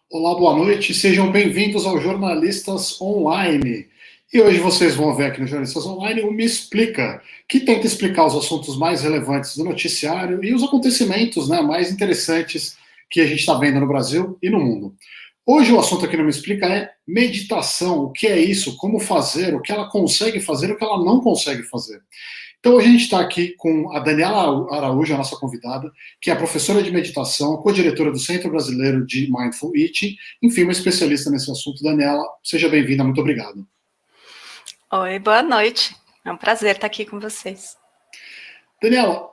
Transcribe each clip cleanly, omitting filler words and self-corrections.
Olá, boa noite, sejam bem-vindos ao Jornalistas Online. E hoje vocês vão ver aqui no Jornalistas Online o Me Explica, que tenta explicar os assuntos mais relevantes do noticiário e os acontecimentos, mais interessantes que a gente está vendo no Brasil e no mundo. Hoje o assunto aqui no Me Explica é meditação, o que é isso, como fazer, o que ela consegue fazer, o que ela não consegue fazer. Então, hoje a gente está aqui com a Daniela Araújo, a nossa convidada, que é professora de meditação, co-diretora do Centro Brasileiro de Mindful Eating, enfim, uma especialista nesse assunto. Daniela, seja bem-vinda, muito obrigado. Oi, boa noite. É um prazer estar aqui com vocês. Daniela,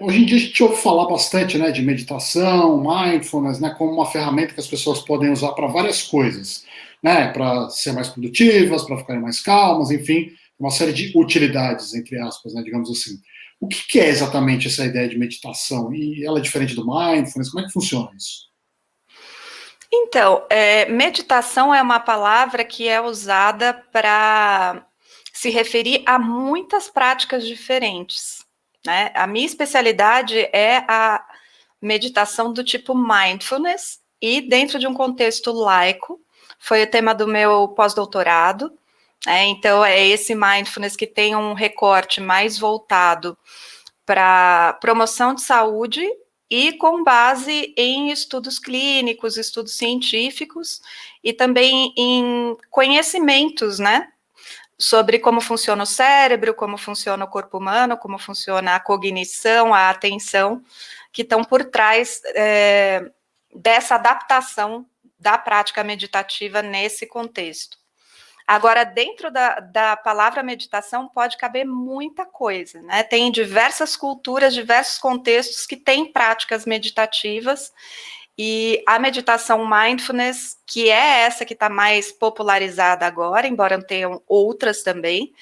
hoje em dia a gente ouve falar bastante de meditação, mindfulness, como uma ferramenta que as pessoas podem usar para várias coisas, para ser mais produtivas, para ficarem mais calmas, enfim, uma série de utilidades, entre aspas, digamos assim. O que é exatamente essa ideia de meditação? E ela é diferente do mindfulness? Como é que funciona isso? Então, meditação é uma palavra que é usada para se referir a muitas práticas diferentes, né? A minha especialidade é a meditação do tipo mindfulness e dentro de um contexto laico, foi o tema do meu pós-doutorado, então é esse mindfulness que tem um recorte mais voltado para promoção de saúde e com base em estudos clínicos, estudos científicos e também em conhecimentos, sobre como funciona o cérebro, como funciona o corpo humano, como funciona a cognição, a atenção, que estão por trás dessa adaptação da prática meditativa nesse contexto. Agora, dentro da palavra meditação pode caber muita coisa, né? Tem diversas culturas, diversos contextos que têm práticas meditativas, e a meditação mindfulness, que é essa que está mais popularizada agora, embora tenham outras também,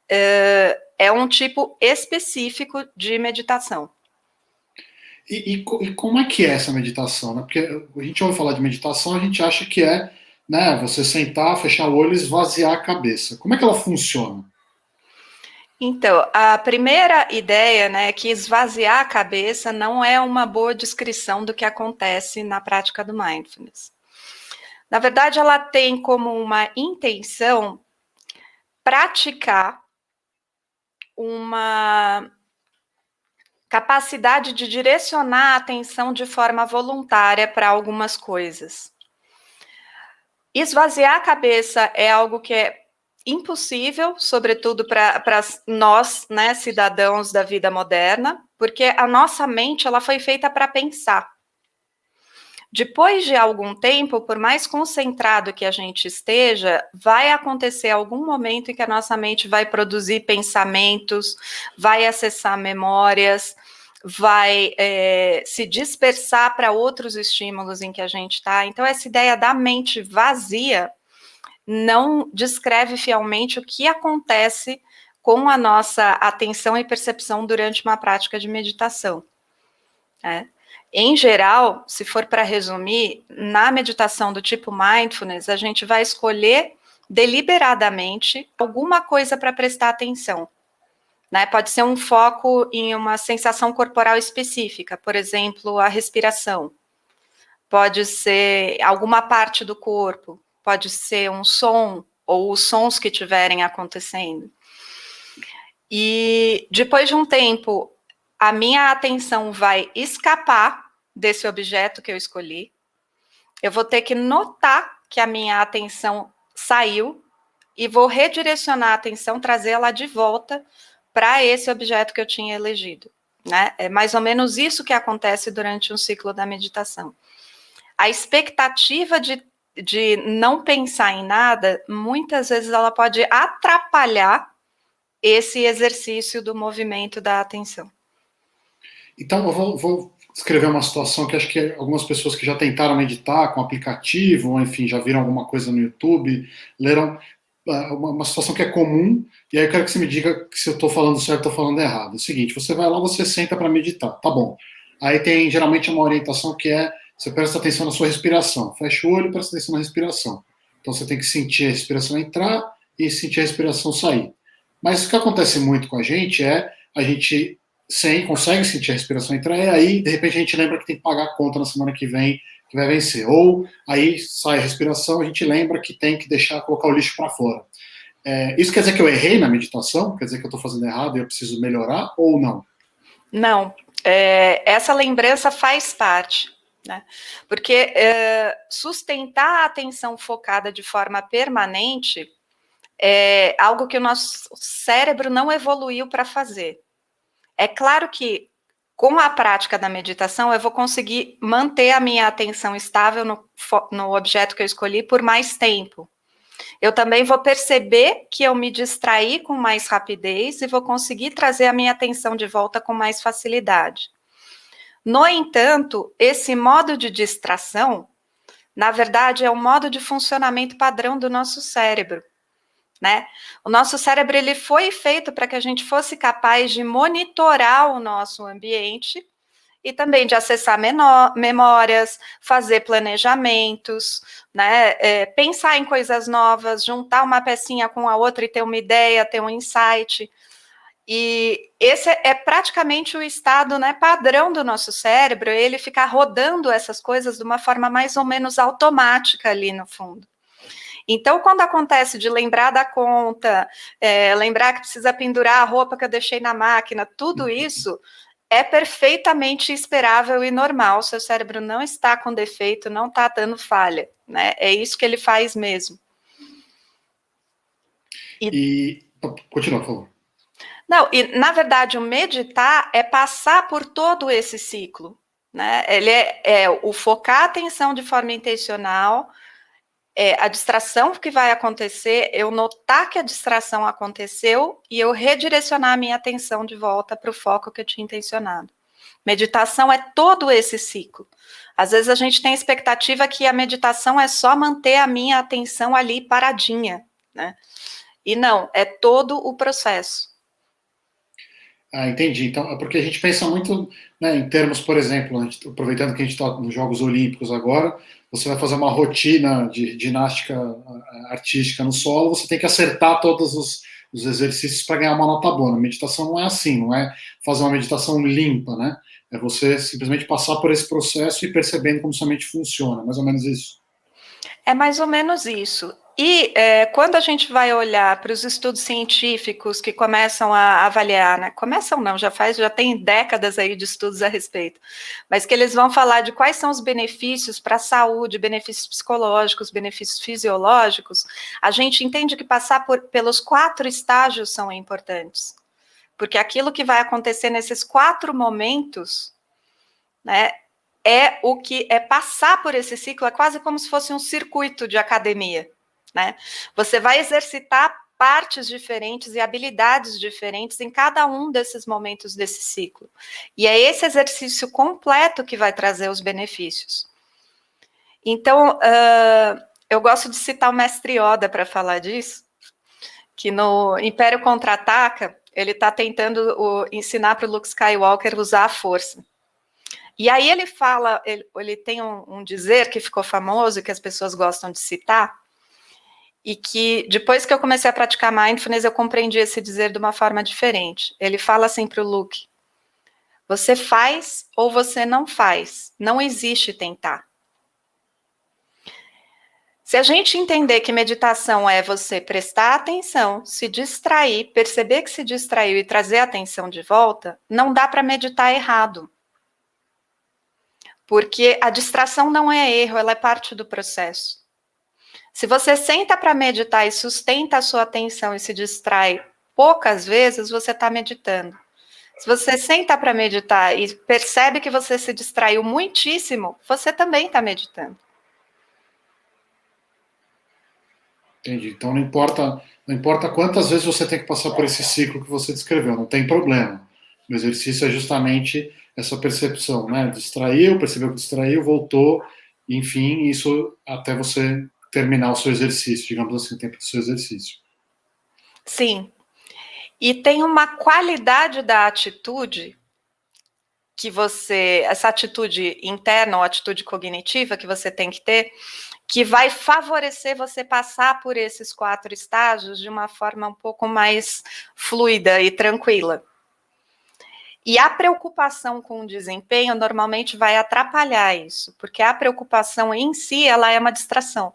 é um tipo específico de meditação. E como é que é essa meditação? Porque a gente ouve falar de meditação, a gente acha que é você sentar, fechar o olho e esvaziar a cabeça. Como é que ela funciona? Então, a primeira ideia, é que esvaziar a cabeça não é uma boa descrição do que acontece na prática do mindfulness. Na verdade, ela tem como uma intenção praticar uma capacidade de direcionar a atenção de forma voluntária para algumas coisas. Esvaziar a cabeça é algo que é impossível, sobretudo para nós, cidadãos da vida moderna, porque a nossa mente ela foi feita para pensar. Depois de algum tempo, por mais concentrado que a gente esteja, vai acontecer algum momento em que a nossa mente vai produzir pensamentos, vai acessar memórias, vai se dispersar para outros estímulos em que a gente está. Então, essa ideia da mente vazia não descreve fielmente o que acontece com a nossa atenção e percepção durante uma prática de meditação. Em geral, se for para resumir, na meditação do tipo mindfulness, a gente vai escolher deliberadamente alguma coisa para prestar atenção. Pode ser um foco em uma sensação corporal específica, por exemplo, a respiração. Pode ser alguma parte do corpo, pode ser um som ou os sons que estiverem acontecendo. E depois de um tempo, a minha atenção vai escapar desse objeto que eu escolhi. Eu vou ter que notar que a minha atenção saiu e vou redirecionar a atenção, trazê-la de volta para esse objeto que eu tinha elegido. É mais ou menos isso que acontece durante um ciclo da meditação. A expectativa de não pensar em nada, muitas vezes ela pode atrapalhar esse exercício do movimento da atenção. Então, eu vou escrever uma situação que acho que algumas pessoas que já tentaram meditar com aplicativo, ou enfim, já viram alguma coisa no YouTube, leram uma situação que é comum, e aí eu quero que você me diga se eu estou falando certo ou falando errado. É o seguinte, você vai lá, você senta para meditar, tá bom. Aí tem geralmente uma orientação que é, você presta atenção na sua respiração, fecha o olho e presta atenção na respiração. Então você tem que sentir a respiração entrar e sentir a respiração sair. Mas o que acontece muito com a gente é, a gente consegue sentir a respiração entrar, e aí, de repente, a gente lembra que tem que pagar a conta na semana que vem, que vai vencer. Ou aí sai a respiração, a gente lembra que tem que colocar o lixo para fora. Isso quer dizer que eu errei na meditação? Quer dizer que eu estou fazendo errado e eu preciso melhorar ou não? Não, essa lembrança faz parte, né? Porque sustentar a atenção focada de forma permanente é algo que o nosso cérebro não evoluiu para fazer. É claro que com a prática da meditação eu vou conseguir manter a minha atenção estável no objeto que eu escolhi por mais tempo. Eu também vou perceber que eu me distraí com mais rapidez e vou conseguir trazer a minha atenção de volta com mais facilidade. No entanto, esse modo de distração, na verdade, é um modo de funcionamento padrão do nosso cérebro, né? O nosso cérebro ele foi feito para que a gente fosse capaz de monitorar o nosso ambiente e também de acessar memórias, fazer planejamentos, né, pensar em coisas novas, juntar uma pecinha com a outra e ter uma ideia, ter um insight. E esse é praticamente o estado, né, padrão do nosso cérebro, ele ficar rodando essas coisas de uma forma mais ou menos automática ali no fundo. Então, quando acontece de lembrar da conta, lembrar que precisa pendurar a roupa que eu deixei na máquina, tudo isso é perfeitamente esperável e normal. Seu cérebro não está com defeito, não está dando falha, né? É isso que ele faz mesmo. Continua, por favor. Não, e na verdade o meditar é passar por todo esse ciclo, né? Ele é o focar a atenção de forma intencional, a distração que vai acontecer, eu notar que a distração aconteceu e eu redirecionar a minha atenção de volta para o foco que eu tinha intencionado. Meditação é todo esse ciclo. Às vezes a gente tem a expectativa que a meditação é só manter a minha atenção ali paradinha, né? E não, é todo o processo. Entendi. Então, é porque a gente pensa muito, né, em termos, por exemplo, aproveitando que a gente está nos Jogos Olímpicos agora, você vai fazer uma rotina de ginástica artística no solo, você tem que acertar todos os exercícios para ganhar uma nota boa. A meditação não é assim, não é fazer uma meditação limpa, né? É você simplesmente passar por esse processo e percebendo como sua mente funciona, mais ou menos isso. É mais ou menos isso. E quando a gente vai olhar para os estudos científicos que começam a avaliar, né? Começam não, já tem décadas aí de estudos a respeito, mas que eles vão falar de quais são os benefícios para a saúde, benefícios psicológicos, benefícios fisiológicos, a gente entende que passar pelos 4 estágios são importantes. Porque aquilo que vai acontecer nesses 4 momentos, né? O que é passar por esse ciclo, é quase como se fosse um circuito de academia, né? Você vai exercitar partes diferentes e habilidades diferentes em cada um desses momentos desse ciclo. E é esse exercício completo que vai trazer os benefícios. Então, eu gosto de citar o mestre Yoda para falar disso, que no Império Contra-Ataca, ele está tentando ensinar para o Luke Skywalker usar a força. E aí ele fala, ele tem um dizer que ficou famoso, que as pessoas gostam de citar, e que depois que eu comecei a praticar mindfulness, eu compreendi esse dizer de uma forma diferente. Ele fala assim para o Luke: você faz ou você não faz, não existe tentar. Se a gente entender que meditação é você prestar atenção, se distrair, perceber que se distraiu e trazer a atenção de volta, não dá para meditar errado. Porque a distração não é erro, ela é parte do processo. Se você senta para meditar e sustenta a sua atenção e se distrai poucas vezes, você está meditando. Se você senta para meditar e percebe que você se distraiu muitíssimo, você também está meditando. Entendi. Então não importa quantas vezes você tem que passar por esse ciclo que você descreveu, não tem problema. O exercício é justamente essa percepção, né? Distraiu, percebeu que distraiu, voltou, enfim, isso até você terminar o seu exercício, digamos assim, o tempo do seu exercício. Sim. E tem uma qualidade da atitude que essa atitude interna ou atitude cognitiva que você tem que ter, que vai favorecer você passar por esses 4 estágios de uma forma um pouco mais fluida e tranquila. E a preocupação com o desempenho normalmente vai atrapalhar isso, porque a preocupação em si, ela é uma distração,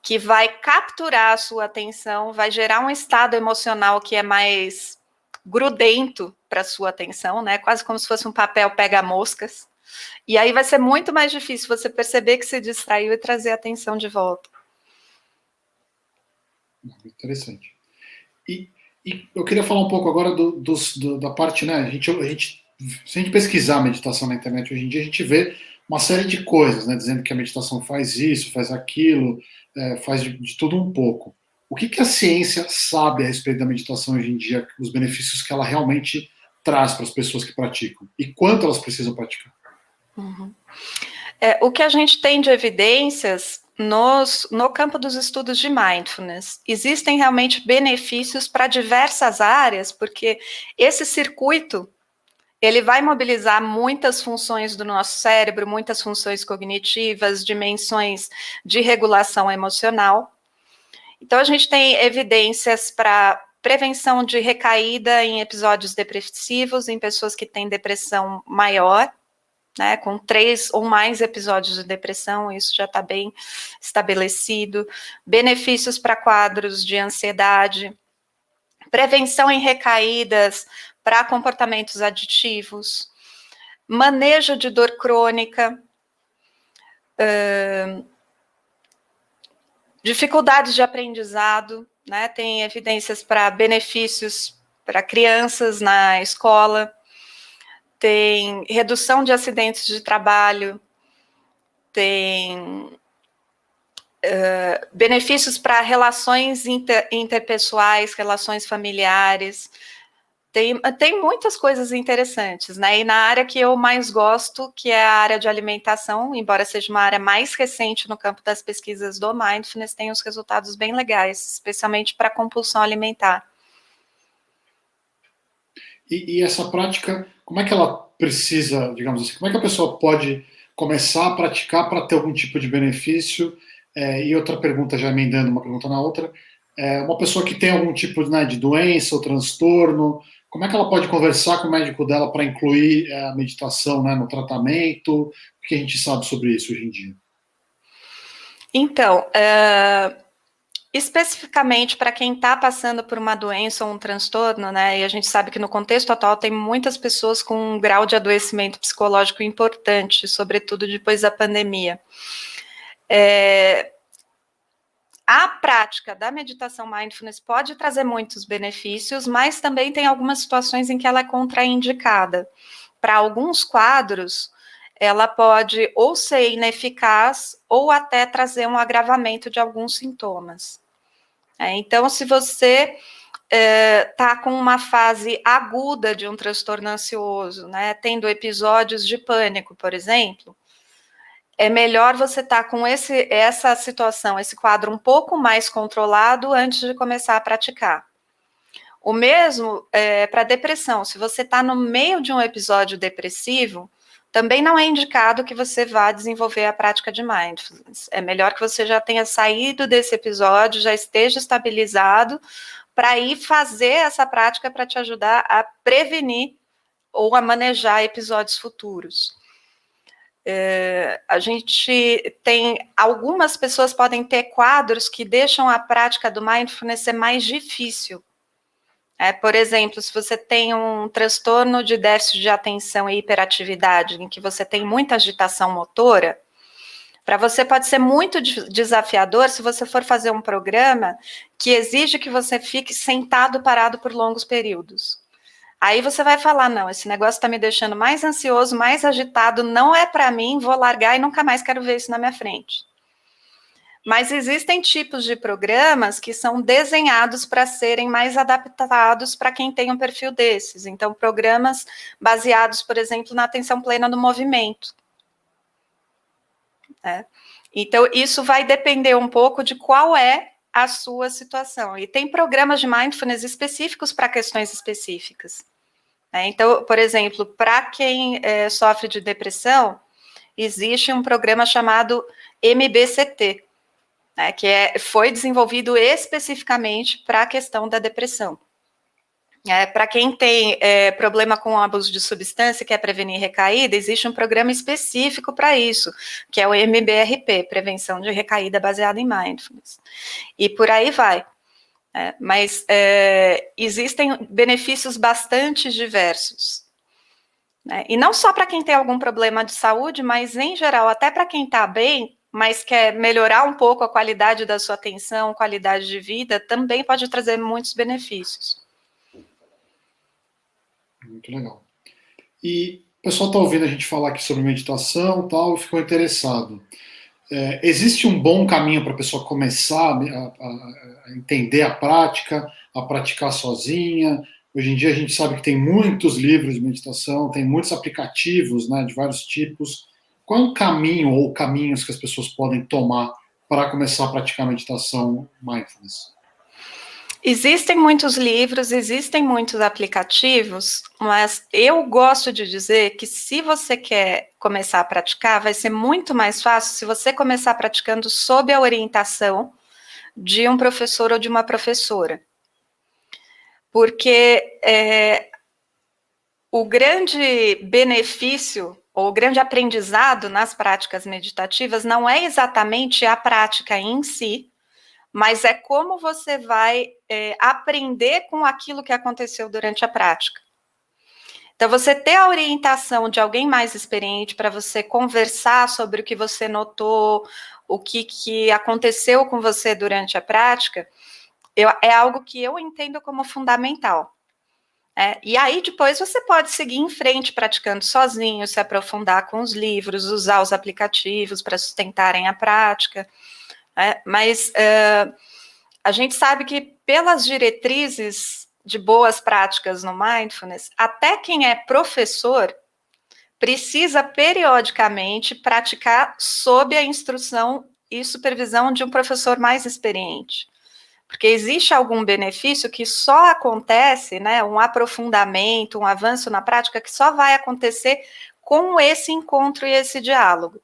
que vai capturar a sua atenção, vai gerar um estado emocional que é mais grudento para a sua atenção, né? Quase como se fosse um papel pega-moscas. E aí vai ser muito mais difícil você perceber que se distraiu e trazer a atenção de volta. Interessante. E eu queria falar um pouco agora da parte, né? Se a gente pesquisar a meditação na internet hoje em dia, a gente vê uma série de coisas, né? Dizendo que a meditação faz isso, faz aquilo, faz de tudo um pouco. O que a ciência sabe a respeito da meditação hoje em dia, os benefícios que ela realmente traz para as pessoas que praticam? E quanto elas precisam praticar? Uhum. O que a gente tem de evidências no campo dos estudos de mindfulness, existem realmente benefícios para diversas áreas, porque esse circuito, ele vai mobilizar muitas funções do nosso cérebro, muitas funções cognitivas, dimensões de regulação emocional. Então, a gente tem evidências para prevenção de recaída em episódios depressivos, em pessoas que têm depressão maior, né, com 3 ou mais episódios de depressão, isso já está bem estabelecido. Benefícios para quadros de ansiedade, prevenção em recaídas para comportamentos aditivos, manejo de dor crônica, dificuldades de aprendizado, né, tem evidências para benefícios para crianças na escola, tem redução de acidentes de trabalho, tem benefícios para relações interpessoais, relações familiares, tem muitas coisas interessantes, né? E na área que eu mais gosto, que é a área de alimentação, embora seja uma área mais recente no campo das pesquisas do Mindfulness, tem os resultados bem legais, especialmente para compulsão alimentar. E essa prática, como é que ela precisa, digamos assim, como é que a pessoa pode começar a praticar para ter algum tipo de benefício? E outra pergunta, já emendando uma pergunta na outra, uma pessoa que tem algum tipo, né, de doença ou transtorno, como é que ela pode conversar com o médico dela para incluir a meditação, né, no tratamento? O que a gente sabe sobre isso hoje em dia? Então, especificamente para quem está passando por uma doença ou um transtorno, né, e a gente sabe que no contexto atual tem muitas pessoas com um grau de adoecimento psicológico importante, sobretudo depois da pandemia. A prática da meditação mindfulness pode trazer muitos benefícios, mas também tem algumas situações em que ela é contraindicada. Para alguns quadros, ela pode ou ser ineficaz ou até trazer um agravamento de alguns sintomas. Então, se você está com uma fase aguda de um transtorno ansioso, né, tendo episódios de pânico, por exemplo, é melhor você estar com essa situação, esse quadro um pouco mais controlado antes de começar a praticar. O mesmo para depressão. Se você está no meio de um episódio depressivo, também não é indicado que você vá desenvolver a prática de mindfulness. É melhor que você já tenha saído desse episódio, já esteja estabilizado, para ir fazer essa prática para te ajudar a prevenir ou a manejar episódios futuros. A gente tem, algumas pessoas podem ter quadros que deixam a prática do mindfulness ser mais difícil. Por exemplo, se você tem um transtorno de déficit de atenção e hiperatividade, em que você tem muita agitação motora, para você pode ser muito desafiador se você for fazer um programa que exige que você fique sentado, parado por longos períodos. Aí você vai falar, não, esse negócio está me deixando mais ansioso, mais agitado, não é para mim, vou largar e nunca mais quero ver isso na minha frente. Mas existem tipos de programas que são desenhados para serem mais adaptados para quem tem um perfil desses. Então, programas baseados, por exemplo, na atenção plena no movimento. Então, isso vai depender um pouco de qual é a sua situação. E tem programas de mindfulness específicos para questões específicas. Então, por exemplo, para quem sofre de depressão, existe um programa chamado MBCT, que foi desenvolvido especificamente para a questão da depressão. Para quem tem problema com o abuso de substância, quer prevenir recaída, existe um programa específico para isso, que é o MBRP, Prevenção de Recaída Baseada em Mindfulness. E por aí vai. Mas existem benefícios bastante diversos. Né? E não só para quem tem algum problema de saúde, mas em geral, até para quem está bem, mas quer melhorar um pouco a qualidade da sua atenção, qualidade de vida, também pode trazer muitos benefícios. Muito legal. E o pessoal está ouvindo a gente falar aqui sobre meditação e tal, ficou interessado. Existe um bom caminho para a pessoa começar a entender a prática, a praticar sozinha? Hoje em dia a gente sabe que tem muitos livros de meditação, tem muitos aplicativos, né, de vários tipos. Qual é um caminho ou caminhos que as pessoas podem tomar para começar a praticar meditação mindfulness? Existem muitos livros, existem muitos aplicativos, mas eu gosto de dizer que se você quer começar a praticar, vai ser muito mais fácil se você começar praticando sob a orientação de um professor ou de uma professora. Porque o grande benefício, ou o grande aprendizado nas práticas meditativas não é exatamente a prática em si, mas é como você vai aprender com aquilo que aconteceu durante a prática. Então, você ter a orientação de alguém mais experiente para você conversar sobre o que você notou, o que aconteceu com você durante a prática, é algo que eu entendo como fundamental. E aí, depois, você pode seguir em frente praticando sozinho, se aprofundar com os livros, usar os aplicativos para sustentarem a prática. Mas a gente sabe que pelas diretrizes de boas práticas no mindfulness, até quem é professor precisa periodicamente praticar sob a instrução e supervisão de um professor mais experiente. Porque existe algum benefício que só acontece, né, um aprofundamento, um avanço na prática, que só vai acontecer com esse encontro e esse diálogo.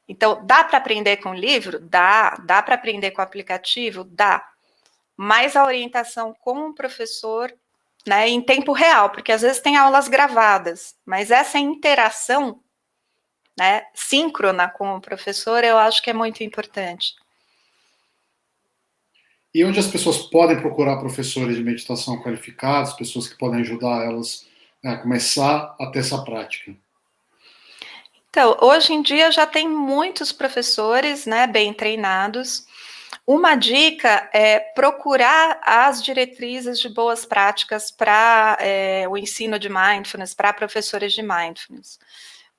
Então, dá para aprender com livro? Dá para aprender com aplicativo? Dá. Mas a orientação com o professor, né, em tempo real, porque às vezes tem aulas gravadas, mas essa interação, né, síncrona com o professor, eu acho que é muito importante. E onde as pessoas podem procurar professores de meditação qualificados, pessoas que podem ajudar elas a começar a ter essa prática? Então, hoje em dia já tem muitos professores, né, bem treinados. Uma dica é procurar as diretrizes de boas práticas para o ensino de mindfulness, para professores de mindfulness.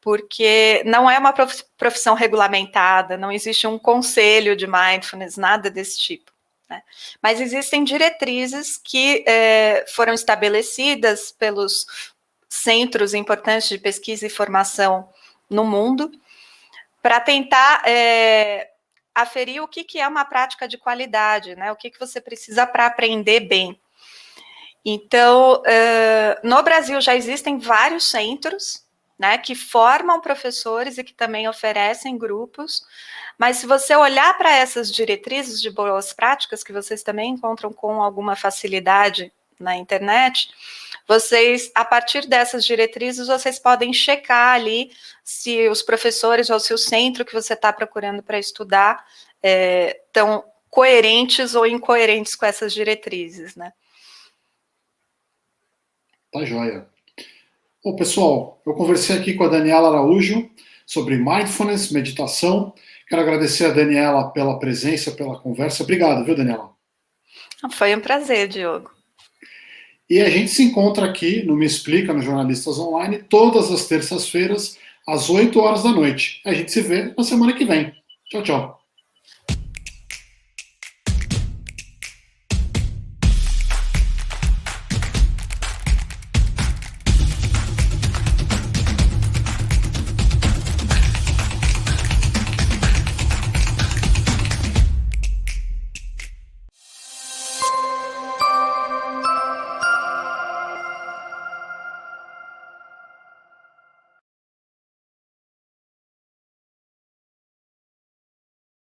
Porque não é uma profissão regulamentada, não existe um conselho de mindfulness, nada desse tipo. Né? Mas existem diretrizes que foram estabelecidas pelos centros importantes de pesquisa e formação no mundo, para tentar aferir o que é uma prática de qualidade, né? O que você precisa para aprender bem. Então, no Brasil já existem vários centros, né, que formam professores e que também oferecem grupos, mas se você olhar para essas diretrizes de boas práticas, que vocês também encontram com alguma facilidade na internet, vocês, a partir dessas diretrizes, vocês podem checar ali se os professores ou se o centro que você está procurando para estudar estão coerentes ou incoerentes com essas diretrizes, né? Tá joia. Bom, pessoal, eu conversei aqui com a Daniela Araújo sobre mindfulness, meditação. Quero agradecer a Daniela pela presença, pela conversa. Obrigado, viu, Daniela? Foi um prazer, Diogo. E a gente se encontra aqui no Me Explica, no Jornalistas Online, todas as terças-feiras, às 8 horas da noite. A gente se vê na semana que vem. Tchau, tchau.